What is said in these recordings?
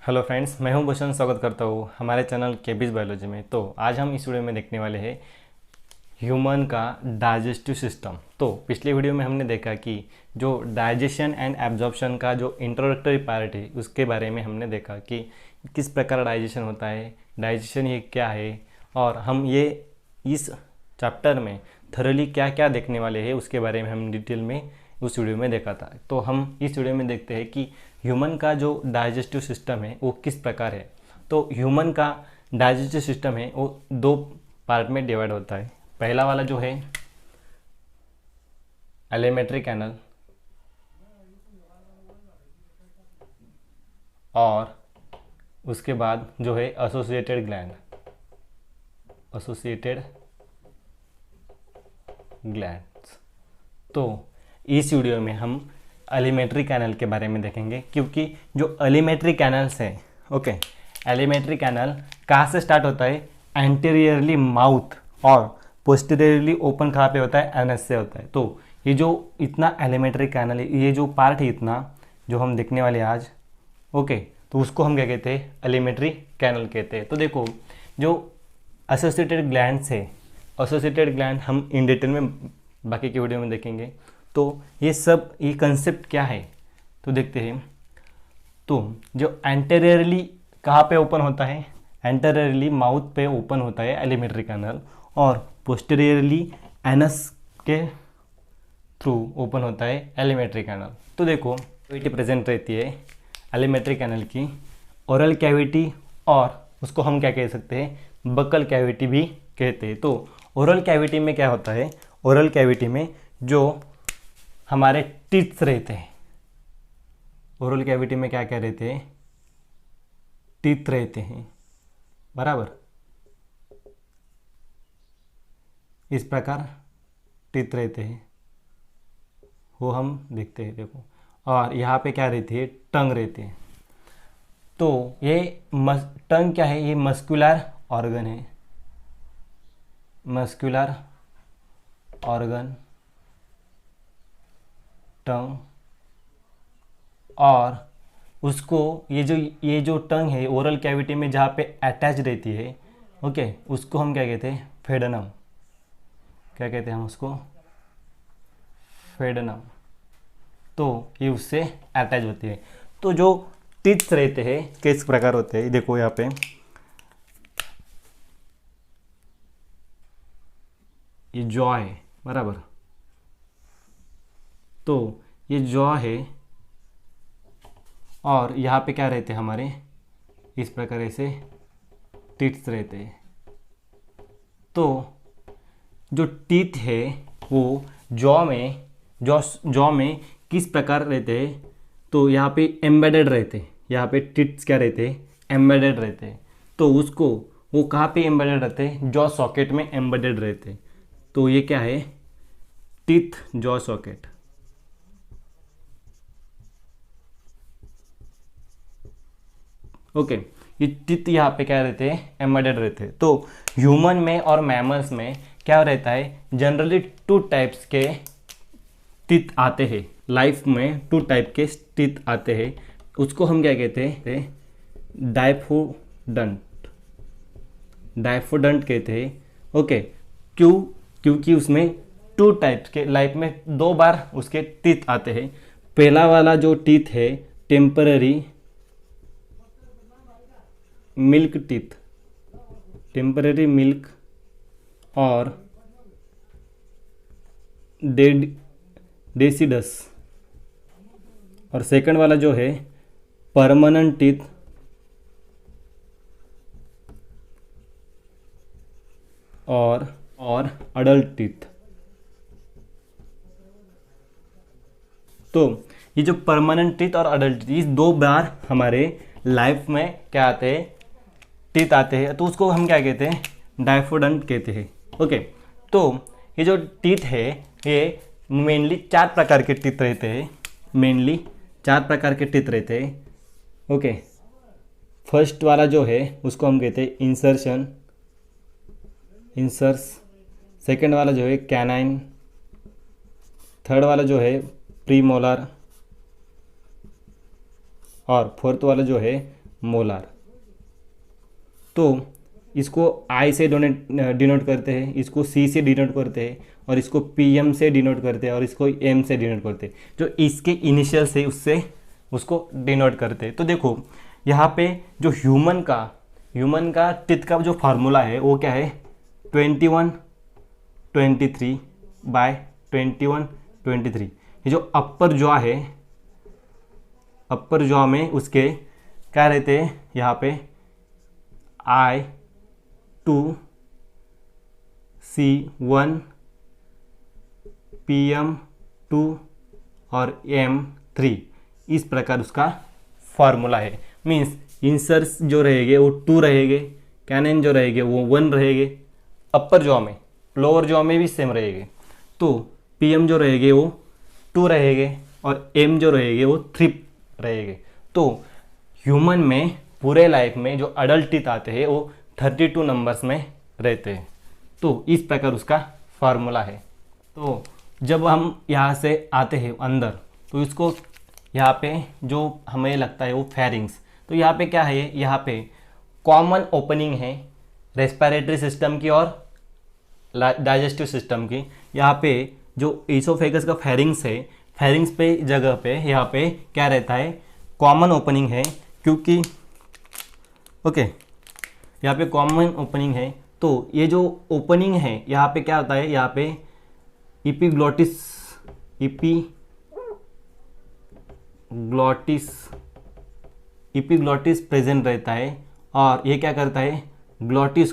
Hello friends, मैं हूं भूषण। स्वागत करता हूं हमारे चैनल केबीज बायोलॉजी में। तो आज हम इस वीडियो में देखने वाले हैं ह्यूमन का डाइजेस्टिव सिस्टम। तो पिछले वीडियो में हमने देखा कि जो डाइजेशन एंड एब्जॉर्प्शन का जो इंट्रोडक्टरी पार्ट है उसके बारे में हमने देखा कि किस प्रकार डाइजेशन होता है, डाइजेशन ये क्या है, और हम ये इस चैप्टर में थरोली क्या क्या देखने वाले हैं उसके बारे में हम डिटेल में उस वीडियो में देखा था। तो हम इस वीडियो में देखते हैं कि ह्यूमन का जो डाइजेस्टिव सिस्टम है वो किस प्रकार है। तो ह्यूमन का डाइजेस्टिव सिस्टम है वो दो पार्ट में डिवाइड होता है। पहला वाला जो है एलिमेंट्री कैनल, और उसके बाद जो है एसोसिएटेड ग्लैंड, एसोसिएटेड ग्लैंड्स। तो इस वीडियो में हम एलिमेंट्री कैनल के बारे में देखेंगे, क्योंकि जो एलिमेंट्री कैनल्स है, ओके, एलिमेंट्री कैनल कहाँ से स्टार्ट होता है? एंटीरियरली माउथ, और पोस्टीरियरली ओपन कहाँ पे होता है? एनस से होता है। तो ये जो इतना एलिमेंट्री कैनल है, ये जो पार्ट है इतना जो हम देखने वाले आज, ओके, तो उसको हम क्या कहते हैं? एलिमेंट्री कैनल कहते हैं। तो देखो, जो एसोसिएटेड ग्लैंड्स है, एसोसिएटेड ग्लैंड हम इन डिटेल में बाकी के वीडियो में देखेंगे। तो ये सब, ये कंसेप्ट क्या है तो देखते हैं। तो जो एंटेरियरली कहाँ पे ओपन होता है? एंटेरियरली माउथ पे ओपन होता है एलिमेंट्री कैनल, और पोस्टीरियरली एनस के थ्रू ओपन होता है एलिमेंट्री कैनल। तो देखो, कैविटी प्रेजेंट रहती है एलिमेंट्री कैनल की, ओरल कैविटी, और उसको हम क्या कह सकते हैं? बकल कैविटी भी कहते हैं। तो ओरल कैविटी में क्या होता है? ओरल कैविटी में जो हमारे टीथ रहते हैं, ओरल कैविटी में क्या क्या रहते हैं? टीथ रहते हैं, बराबर, इस प्रकार टीथ रहते हैं, वो हम देखते हैं। देखो, और यहाँ पे क्या रहती है? टंग रहती है। तो ये टंग क्या है? ये मस्कुलर ऑर्गन है, मस्कुलर ऑर्गन टंग। और उसको ये जो टंग है ओरल कैविटी में जहाँ पे अटैच रहती है, ओके, उसको हम क्या कहते हैं? फेडनम। क्या कहते हैं हम उसको? फेडनम। तो ये उससे अटैच होती है। तो जो टीथ रहते हैं किस प्रकार होते हैं? देखो यहाँ पे ये जॉ है, बराबर। तो ये जॉ है, और यहाँ पे क्या रहते हैं हमारे? इस प्रकार ऐसे टीथ रहते हैं। तो जो टीथ है वो जॉ में किस प्रकार रहते हैं? तो यहाँ पे एम्बेडेड रहते हैं। यहाँ पे टीथ क्या रहते हैं? एम्बेडेड रहते हैं। तो उसको वो कहाँ पे एम्बेडेड रहते हैं? जॉ सॉकेट में एम्बेडेड रहते हैं। तो ये क्या है? Teeth jaw socket. ओके, ये टीथ यहाँ पे क्या रहते हैं? एम्बेडेड रहते हैं। तो ह्यूमन में और मैमल्स में क्या रहता है? जनरली टू टाइप्स के टीथ आते हैं। लाइफ में टू टाइप के टीथ आते हैं। उसको हम क्या कहते हैं? डाइफोडंट, डाइफोडंट कहते हैं। ओके, क्योंकि उसमें टू टाइप्स के, लाइफ में दो बार उसके टीथ आते हैं। पहला वाला जो टीथ है temporary milk teeth, temporary milk और डेसिडस, और सेकंड वाला जो है परमानेंट टीथ और अडल्ट टीथ। तो ये जो परमानेंट टीथ और अडल्ट टीथ, दो बार हमारे लाइफ में क्या आते हैं? टीथ आते हैं। तो उसको हम क्या कहते हैं? डाइफोडंट कहते हैं। ओके, तो ये जो टीथ है ये मेनली चार प्रकार के टीथ रहते हैं। मेनली चार प्रकार के टीथ रहते हैं। ओके, फर्स्ट वाला जो है उसको हम कहते हैं इंसर्स। सेकंड वाला जो है कैनाइन। थर्ड वाला जो है प्रीमोलर, और फोर्थ वाला जो है मोलार। तो इसको आई से डिनोट करते हैं, इसको सी से डिनोट करते हैं, और इसको पीएम से डिनोट करते हैं, और इसको एम से डिनोट करते हैं। जो इसके इनिशियल से उससे उसको डिनोट करते हैं। तो देखो यहाँ पे जो ह्यूमन का टिथ का जो फार्मूला है वो क्या है, 21-23/21-23। ये जो अपर जॉ है, अपर जॉ में उसके क्या रहते हैं यहाँ पे I2 C1 PM2 और M3, इस प्रकार उसका फार्मूला है। मीन्स इंसर्स जो रहेंगे वो 2 रहेंगे, कैनन जो रहेंगे वो 1 रहेंगे, अपर जॉ में, लोअर जॉ में भी सेम रहेंगे। तो PM जो रहेंगे वो 2 रहेंगे और M जो रहेंगे वो 3 रहेंगे। तो ह्यूमन में पूरे लाइफ में जो अडल्ट टीथ आते हैं वो 32 नंबर्स में रहते हैं। तो इस प्रकार उसका फार्मूला है। तो जब हम यहाँ से आते हैं अंदर, तो इसको यहाँ पे जो हमें लगता है वो फेरिंग्स। तो यहाँ पे क्या है, यहाँ पे कॉमन ओपनिंग है रेस्पिरेटरी सिस्टम की और डाइजेस्टिव सिस्टम की। यहाँ पे जो ईसोफेगस का फेरिंग्स है, फेरिंग्स पे जगह पे यहाँ पे क्या रहता है, कॉमन ओपनिंग है, क्योंकि ओके यहाँ पे कॉमन ओपनिंग है। तो ये जो ओपनिंग है यहाँ पे क्या होता है, यहाँ पे इपीग्लॉटिस प्रेजेंट रहता है, और ये क्या करता है, ग्लॉटिस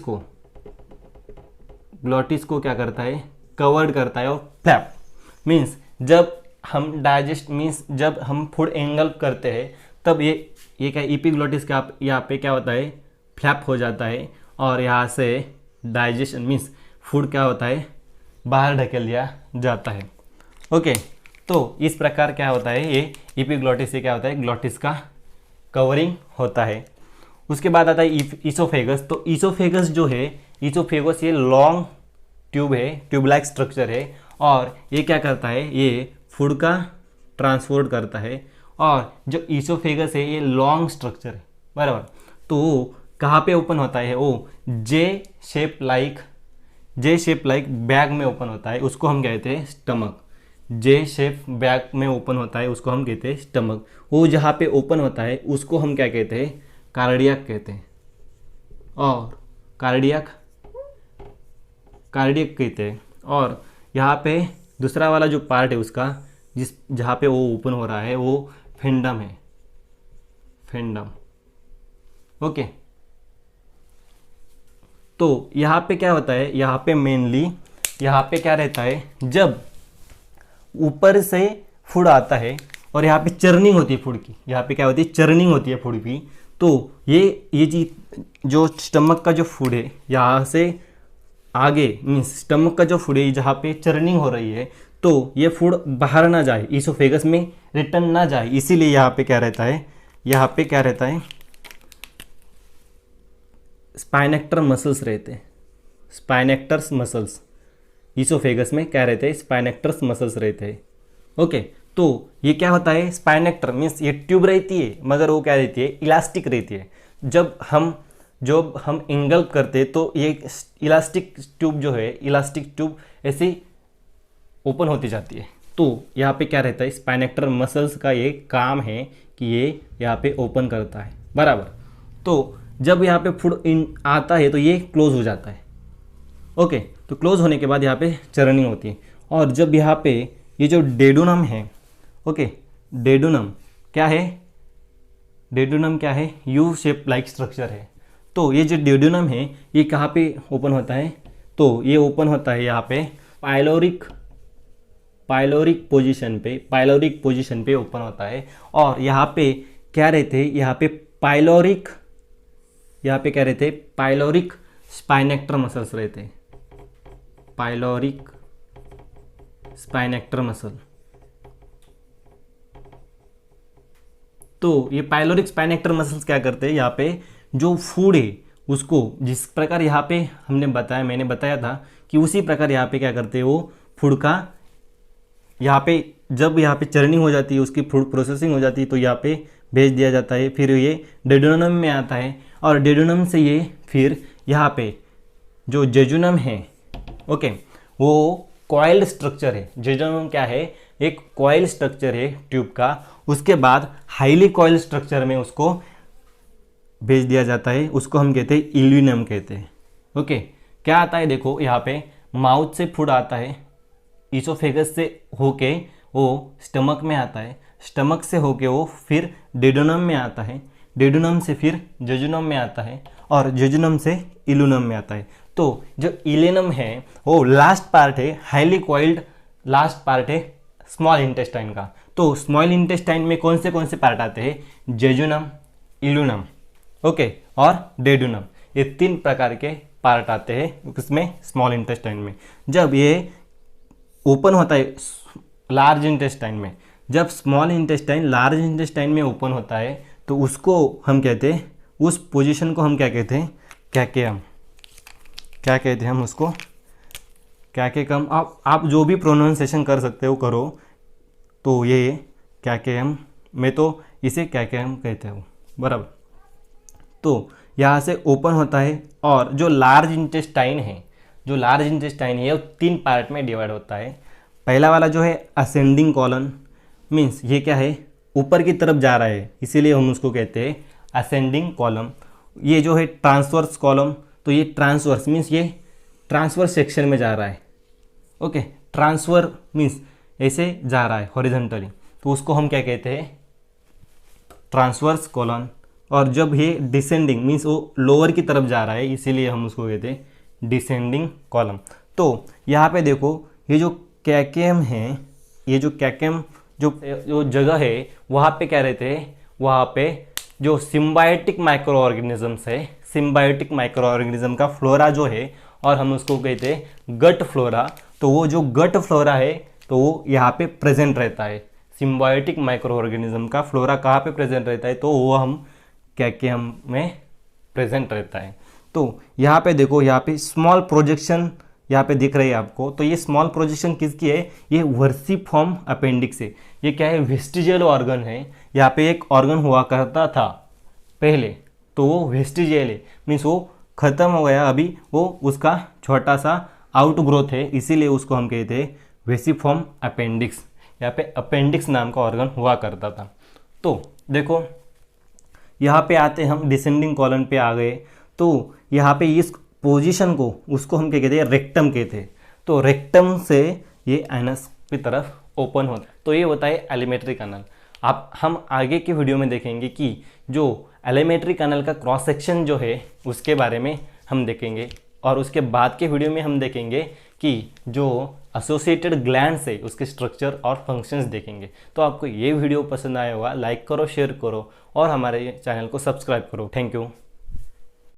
को क्या करता है, कवर्ड करता है। और फ्लैप मीन्स जब हम डाइजेस्ट मीन्स जब हम फूड एंगल्प करते हैं तब ये क्या इपीग्लॉटिस का यहाँ पे क्या होता है, फ्लैप हो जाता है, और यहाँ से डाइजेशन मीन्स फूड क्या होता है, बाहर ढकेल दिया जाता है। ओके, तो इस प्रकार क्या होता है, ये इपीग्लॉटिस से क्या होता है, ग्लॉटिस का कवरिंग होता है। उसके बाद आता है ईसोफेगस। तो ईसोफेगस जो है, ईसोफेगस ये लॉन्ग ट्यूब है, ट्यूब लाइक स्ट्रक्चर है, और ये क्या करता है, ये फूड का ट्रांसपोर्ट करता है। और जो ईसोफेगस है ये लॉन्ग स्ट्रक्चर है, बराबर। तो कहाँ पे ओपन होता है, वो जे शेप लाइक बैग में ओपन होता है, उसको हम कहते हैं स्टमक। जे शेप बैग में ओपन होता है उसको हम कहते हैं स्टमक। वो जहाँ पे ओपन होता है उसको हम क्या कहते हैं, कार्डियक कहते हैं, और कार्डियक कहते हैं। और यहाँ पे दूसरा वाला जो पार्ट है उसका जहाँ पे वो ओपन हो रहा है वो फेंडम है, फेंडम। ओके, तो यहाँ पे क्या होता है, यहाँ पे मेनली यहाँ पे क्या रहता है, जब ऊपर से फूड आता है और यहाँ पे चर्निंग होती है फूड की, यहाँ पे क्या होती है, चर्निंग होती है फूड की। तो ये चीज जो स्टमक का जो फूड है यहाँ से आगे मीन्स स्टमक का जो फूड है जहाँ पे चर्निंग हो रही है, तो ये फूड बाहर ना जाए, ईसोफेगस में रिटर्न ना जाए, इसीलिए यहाँ पे क्या रहता है, यहाँ पे क्या रहता है, स्पाइनेक्टर मसल्स रहते हैं, स्पाइनेक्टर्स मसल्स। ईसोफेगस में क्या रहते हैं, स्पाइनेक्टर्स मसल्स रहते हैं। ओके, तो ये क्या होता है, स्पाइनेक्टर मीन्स ये ट्यूब रहती है मगर वो क्या रहती है, इलास्टिक रहती है। जब हम इंगल्प करते हैं तो ये इलास्टिक ट्यूब जो है, इलास्टिक ट्यूब ऐसे ओपन होती जाती है। तो यहाँ पे क्या रहता है, स्पाइनेक्टर मसल्स का ये काम है कि ये यहाँ पे ओपन करता है, बराबर। तो जब यहाँ पे फूड इन आता है तो ये क्लोज हो जाता है। ओके, तो क्लोज होने के बाद यहाँ पे चर्निंग होती है। और जब यहाँ पे ये जो डेडुनम है, ओके, डेडुनम क्या है, यू शेप लाइक स्ट्रक्चर है। तो ये जो डेडुनम है ये कहाँ पे ओपन होता है, तो ये ओपन होता है यहाँ पे पाइलोरिक पोजीशन पे ओपन होता है। और यहाँ पे क्या रहते हैं, यहाँ पे क्या रहते हैं, पाइलोरिक स्पाइनेक्टर मसल्स रहते हैं, पाइलोरिक स्पाइनेक्टर मसल। तो ये पाइलोरिक स्पाइनेक्टर मसल्स क्या करते हैं, यहाँ पे जो फूड है उसको जिस प्रकार यहाँ पे मैंने बताया था कि उसी प्रकार यहाँ पे क्या करते हैं, वो फूड का यहाँ पे जब यहाँ पे चर्निंग हो जाती है, उसकी फूड प्रोसेसिंग हो जाती है, तो यहाँ पे भेज दिया जाता है, फिर ये डेडोनम में आता है और डेडोनम से ये फिर यहाँ पे जो जेजुनम है, ओके, वो कॉइल्ड स्ट्रक्चर है। जेजुनम क्या है, एक कॉइल स्ट्रक्चर है ट्यूब का। उसके बाद हाईली कॉइल स्ट्रक्चर में उसको भेज दिया जाता है, उसको हम कहते हैं इल्यूनम कहते हैं। ओके, क्या आता है देखो, यहाँ पे माउथ से फूड आता है, ईसोफेगस से होके वो स्टमक में आता है, स्टमक से होके वो फिर डेडोनम में आता है, डेडोनम से फिर जेजुनम में आता है और जेजुनम से इल्यूनम में आता है। तो जो इलेनम है वो लास्ट पार्ट है, हाईली कॉइल्ड लास्ट पार्ट है स्मॉल इंटेस्टाइन का। तो स्मॉल इंटेस्टाइन में कौन से पार्ट आते हैं, जेजुनम, इल्यूनम, ओके, और डेडोनम, ये 3 प्रकार के पार्ट आते हैं उसमें स्मॉल इंटेस्टाइन में। जब ये ओपन होता है लार्ज इंटेस्टाइन में, जब स्मॉल इंटेस्टाइन लार्ज इंटेस्टाइन में ओपन होता है तो उसको हम कहते हैं, उस पोजीशन को हम क्या कहते हैं, कैकेयम। क्या कहते हैं हम उसको, कैकेकम। आप जो भी प्रोनाउंसिएशन कर सकते हो करो। तो ये कैकेयम, मैं तो इसे कैकेयम कहते हो, बराबर। तो यहाँ से ओपन होता है और जो लार्ज इंटेस्टाइन है, जो लार्ज इंटेस्टाइन है वो 3 पार्ट में डिवाइड होता है। पहला वाला जो है असेंडिंग कॉलन, मीन्स ये क्या है, ऊपर की तरफ जा रहा है, इसीलिए हम उसको कहते हैं असेंडिंग कॉलम। ये जो है ट्रांसवर्स कॉलम, तो ये ट्रांसवर्स मीन्स ये ट्रांसवर्स सेक्शन में जा रहा है, ओके, ट्रांसफर मीन्स ऐसे जा रहा है हॉरिजॉन्टली, तो उसको हम क्या कहते हैं, ट्रांसवर्स कॉलन। और जब ये डिसेंडिंग मीन्स वो लोअर की तरफ जा रहा है, इसीलिए हम उसको कहते हैं डिसेंडिंग कॉलम। तो यहाँ पे देखो, ये जो कैकेयम है, ये जो कैकेयम जो जगह है, वहाँ पे क्या रहते हैं, वहाँ पे जो सिम्बायोटिक माइक्रो ऑर्गेनिजम्स है, सिम्बायोटिक माइक्रो ऑर्गेनिज्म का फ्लोरा जो है, और हम उसको कहते हैं गट फ्लोरा। तो वो जो गट फ्लोरा है तो वो यहाँ पे प्रेजेंट रहता है। सिम्बायोटिक माइक्रो ऑर्गेनिज्म का फ्लोरा कहाँ पे प्रेजेंट रहता है, तो वो हम कैकेयम में प्रेजेंट रहता है। तो यहाँ पे देखो, यहाँ पे स्मॉल प्रोजेक्शन यहाँ पे दिख रही है आपको। तो ये स्मॉल प्रोजेक्शन किसकी है, ये वर्सिफॉर्म अपेंडिक्स है। ये क्या है, वेस्टिजियल ऑर्गन है। यहाँ पे एक ऑर्गन हुआ करता था पहले, तो वो वेस्टिजियल है, मीन्स वो खत्म हो गया, अभी वो उसका छोटा सा आउट ग्रोथ है, इसीलिए उसको हम कहते हैं वेसिफॉर्म अपेंडिक्स। यहाँ पे अपेंडिक्स नाम का ऑर्गन हुआ करता था। तो देखो, यहाँ पे आते हम डिसेंडिंग कॉलन पे आ गए। तो यहाँ पे इस पोजीशन को, उसको हम क्या कहते हैं, रेक्टम कहते हैं। तो रेक्टम से ये एनस की तरफ ओपन होता है, तो ये होता है एलिमेंट्री कैनल। हम आगे की वीडियो में देखेंगे कि जो एलिमेंट्री कैनल का क्रॉस सेक्शन जो है उसके बारे में हम देखेंगे, और उसके बाद के वीडियो में हम देखेंगे कि जो एसोसिएटेड ग्लैंड्स है उसके स्ट्रक्चर और फंक्शंस देखेंगे। तो आपको ये वीडियो पसंद आया होगा, लाइक करो, शेयर करो और हमारे चैनल को सब्सक्राइब करो। Thank you.